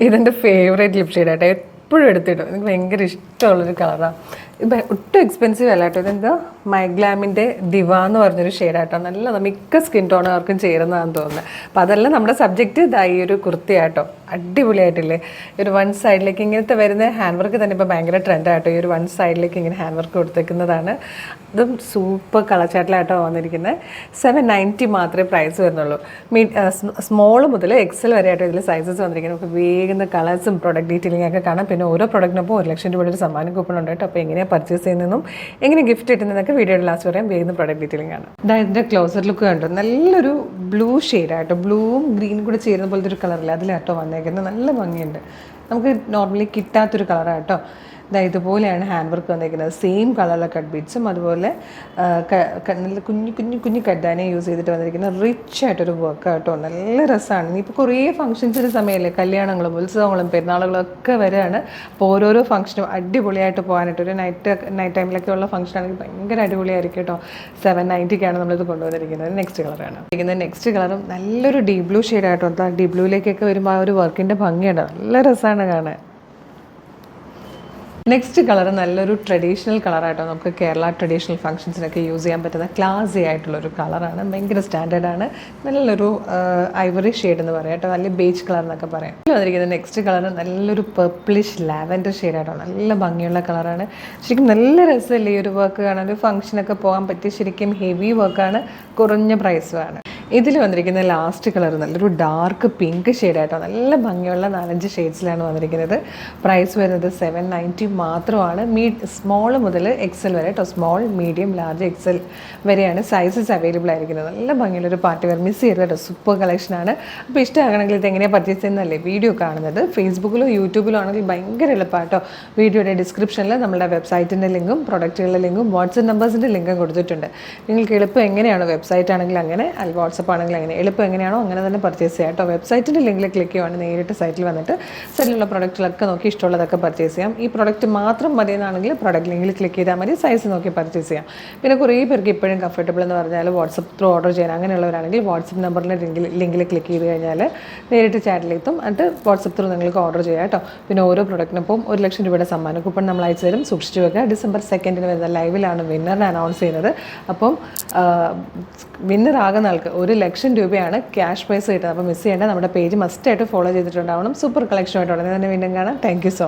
ഇതെൻ്റെ favourite lip ഷെയ്ഡാട്ടോ, എപ്പോഴും എടുത്തിടും. എനിക്ക് ഭയങ്കര ഇഷ്ടമുള്ളൊരു കളറാണ്. ഇത് ഒട്ടും എക്സ്പെൻസീവ് അല്ല കേട്ടോ. ഇതെന്താ മൈഗ്ലാമിൻ്റെ ദിവ എന്ന് പറഞ്ഞൊരു ഷെയ്ഡാട്ടോ. നല്ല മിക്ക സ്കിൻ ടോണുകാർക്കും ചേരുന്നതാണെന്ന് തോന്നുന്നത്. അപ്പോൾ അതല്ല നമ്മുടെ സബ്ജക്റ്റ് ഇതായി ഒരു കുർത്തിയാട്ടോ. അടിപൊളിയായിട്ടില്ലേ? ഒരു വൺ സൈഡിലേക്ക് ഇങ്ങനത്തെ വരുന്ന ഹാൻഡ് വർക്ക് തന്നെ ഇപ്പോൾ ഭയങ്കര ട്രെൻഡായിട്ടോ. ഈ ഒരു വൺ സൈഡിലേക്ക് ഇങ്ങനെ ഹാൻഡ് വർക്ക് കൊടുത്തേക്കുന്നതാണ്. ഇതും സൂപ്പർ കളർ ചാർട്ടിലായിട്ടോ വന്നിരിക്കുന്നത്. 790 മാത്രമേ പ്രൈസ് വരുന്നുള്ളൂ. സ്മോൾ മുതൽ എക്സൽ വരെ ആയിട്ടോ ഇതിൽ സൈസസ് വന്നിരിക്കുന്നത്. നമുക്ക് വേഗം കളേഴ്സും പ്രൊഡക്റ്റ് ഡീറ്റെയിലിംഗ് ഒക്കെ കാണാം. പിന്നെ ഓരോ പ്രൊഡക്റ്റിനൊപ്പം 1 ലക്ഷം രൂപയുടെ ഒരു സമ്മാനം കൂപ്പൺ ഉണ്ട് കേട്ടോ. അപ്പോൾ എങ്ങനെയാണ് പർച്ചേസ് ചെയ്യുന്നതെന്നും എങ്ങനെ ഗിഫ്റ്റ് കിട്ടുന്നതൊക്കെ വീഡിയോയുടെ ലാസ്റ്റ് പറയാം. വേഗം പ്രൊഡക്റ്റ് ഡീറ്റെയിലിംഗ് ആണ്. ഇതിൻ്റെ ക്ലോസർ ലുക്ക് കണ്ടു. നല്ലൊരു ബ്ലൂ ഷെയ്ഡായിട്ടോ. ബ്ലൂവും ഗ്രീനും കൂടെ ചേരുന്ന പോലത്തെ ഒരു കളറില്ല അതിലാട്ടോ വന്നേക്കുന്നത്. നല്ല ഭംഗിയുണ്ട്. നമുക്ക് നോർമലി കിട്ടാത്തൊരു കളറാട്ടോ. ഇതുപോലെയാണ് ഹാൻഡ് വർക്ക് വന്നിരിക്കുന്നത്. സെയിം കളറിലെ കട്ട് ബീഡ്സും അതുപോലെ നല്ല കുഞ്ഞു കഡ്ഡാനെ യൂസ് ചെയ്തിട്ട് വന്നിരിക്കുന്ന റിച്ച് ആയിട്ടൊരു വർക്ക് കേട്ടോ. നല്ല രസമാണ്. ഇനിയിപ്പോൾ കുറേ ഫംഗ്ഷൻസിൻ്റെ സമയമല്ലേ, കല്യാണങ്ങളും ഉത്സവങ്ങളും പെരുന്നാളുകളും ഒക്കെ വരികയാണ്. അപ്പോൾ ഓരോരോ ഫംഗ്ഷനും അടിപൊളിയായിട്ട് പോകാനായിട്ട് ഒരു നൈറ്റ് ടൈമിലൊക്കെ ഉള്ള ഫംഗ്ഷൻ ആണെങ്കിൽ ഭയങ്കര അടിപൊളിയായിരിക്കും കേട്ടോ. 790ക്കാണ് നമ്മളിത് കൊണ്ടുവന്നിരിക്കുന്നത്. നെക്സ്റ്റ് കളറാണ്. നെക്സ്റ്റ് കളറും നല്ലൊരു ഡീപ് ബ്ലൂ ഷെയ്ഡായിട്ടോ. ഡീപ് ബ്ലൂയിലേക്കൊക്കെ വരുമ്പോൾ ആ ഒരു വർക്കിൻ്റെ ഭംഗിയുണ്ട്. നല്ല രസമാണ് കാണാൻ. നെക്സ്റ്റ് കളർ നല്ലൊരു ട്രഡീഷണൽ കളറായിട്ടോ. നമുക്ക് കേരള ട്രഡീഷണൽ ഫംഗ്ഷൻസിനൊക്കെ യൂസ് ചെയ്യാൻ പറ്റുന്ന ക്ലാസി ആയിട്ടുള്ളൊരു കളറാണ്. ഭയങ്കര സ്റ്റാൻഡേർഡാണ്. നല്ലൊരു ഐവറി ഷെയ്ഡ് എന്ന് പറയാം കേട്ടോ. നല്ല ബേജ് കളർ എന്നൊക്കെ പറയാം. വന്നിരിക്കുന്നത് നെക്സ്റ്റ് കളർ നല്ലൊരു പർപ്പിളിഷ് ലാവൻഡർ ഷെയ്ഡായിട്ടോ. നല്ല ഭംഗിയുള്ള കളറാണ്. ശരിക്കും നല്ല രസമല്ലേ ഈ ഒരു വർക്ക് കാണാൻ. ഒരു ഫംഗ്ഷനൊക്കെ പോകാൻ പറ്റിയ ശരിക്കും ഹെവി വർക്കാണ്. കുറഞ്ഞ പ്രൈസുമാണ്. ഇതിൽ വന്നിരിക്കുന്ന ലാസ്റ്റ് കളർ നല്ലൊരു ഡാർക്ക് പിങ്ക് ഷെയ്ഡായിട്ടോ. നല്ല ഭംഗിയുള്ള 4-5 ഷെയ്ഡ്സിലാണ് വന്നിരിക്കുന്നത്. പ്രൈസ് വരുന്നത് 790 മാത്രമാണ്. സ്മോൾ മുതൽ എക്സൽ വരെ കേട്ടോ. സ്മോൾ, മീഡിയം, ലാർജ്, എക്സൽ വരെയാണ് സൈസസ് അവൈലബിൾ ആയിരിക്കുന്നത്. നല്ല ഭംഗിയുള്ളൊരു പാർട്ടി വെയർ. മിസ് ചെയ്ത് കേട്ടോ. സൂപ്പർ കളക്ഷനാണ്. അപ്പോൾ ഇഷ്ടമാകണമെങ്കിൽ ഇത് എങ്ങനെയാണ് പർച്ചേസ് ചെയ്യുന്നതല്ലേ വീഡിയോ കാണുന്നത്. ഫേസ്ബുക്കിലോ യൂട്യൂബിലോ ആണെങ്കിൽ ഭയങ്കര എളുപ്പമാട്ടോ. വീഡിയോയുടെ ഡിസ്ക്രിപ്ഷനിൽ നമ്മുടെ വെബ്സൈറ്റിൻ്റെ ലിങ്കും പ്രൊഡക്റ്റുകളുടെ ലിങ്കും വാട്സപ്പ് നമ്പേഴ്സിൻ്റെ ലിങ്കും കൊടുത്തിട്ടുണ്ട്. നിങ്ങൾക്ക് എളുപ്പം എങ്ങനെയാണോ വെബ്സൈറ്റ് ആണെങ്കിൽ അങ്ങനെ, വാട്സപ്പ് ആണെങ്കിൽ അങ്ങനെ എളുപ്പം എങ്ങനെയാണോ അങ്ങനെ തന്നെ പർച്ചേസ് ചെയ്യാം കേട്ടോ. വെബ്സൈറ്റിൻ്റെ ലിങ്കിൽ ക്ലിക്ക് ചെയ്യുവാണെങ്കിൽ നേരിട്ട് സൈറ്റിൽ വന്നിട്ട് സൈറ്റിലുള്ള പ്രൊഡക്റ്റുകളൊക്കെ നോക്കി ഇഷ്ടമുള്ളതൊക്കെ പർച്ചേസ് ചെയ്യാം. ഈ പ്രൊഡക്റ്റ് മാത്രം മതിയെന്നാണെങ്കിൽ പ്രൊഡക്റ്റ് ലിങ്കിൽ ക്ലിക്ക് ചെയ്താൽ മതി. സൈസ് നോക്കി പർച്ചേസ് ചെയ്യാം. പിന്നെ കുറേ പേർക്ക് ഇപ്പോഴും കംഫർട്ടബിൾ എന്ന് പറഞ്ഞാൽ വാട്സപ്പ് ത്രൂ ഓർഡർ ചെയ്യാൻ അങ്ങനെയുള്ളവരാണെങ്കിൽ വാട്സപ്പ് നമ്പറിലെ ലിങ്കിൽ ക്ലിക്ക് ചെയ്ത് കഴിഞ്ഞാൽ നേരിട്ട് ചാറ്റിലെത്തും. എന്നിട്ട് വാട്സപ്പ് ത്രൂ നിങ്ങൾക്ക് ഓർഡർ ചെയ്യാം കേട്ടോ. പിന്നെ ഓരോ പ്രൊഡക്റ്റിനൊപ്പം 1 ലക്ഷം രൂപയുടെ സമ്മാനം കൂപ്പൺ നമ്മൾ അയച്ചു തരും. സൂക്ഷിച്ചു വെക്കുക. December 2 വരുന്ന ലൈവിലാണ് വിന്നറിനെ അനൗൺസ് ചെയ്യുന്നത്. അപ്പം വിന്നർ ആകുന്ന ആൾക്ക് 1 ലക്ഷം രൂപയാണ് ക്യാഷ് പ്രൈസ് കിട്ടുന്നത്. അപ്പോൾ മിസ് ചെയ്യേണ്ട. നമ്മുടെ പേജ് മസ്റ്റായിട്ട് ഫോളോ ചെയ്തിട്ടുണ്ടാവണം. സൂപ്പർ കളക്ഷനായിട്ട് ഉടനെ തന്നെ വീണ്ടും കാണാം. Thank you so much.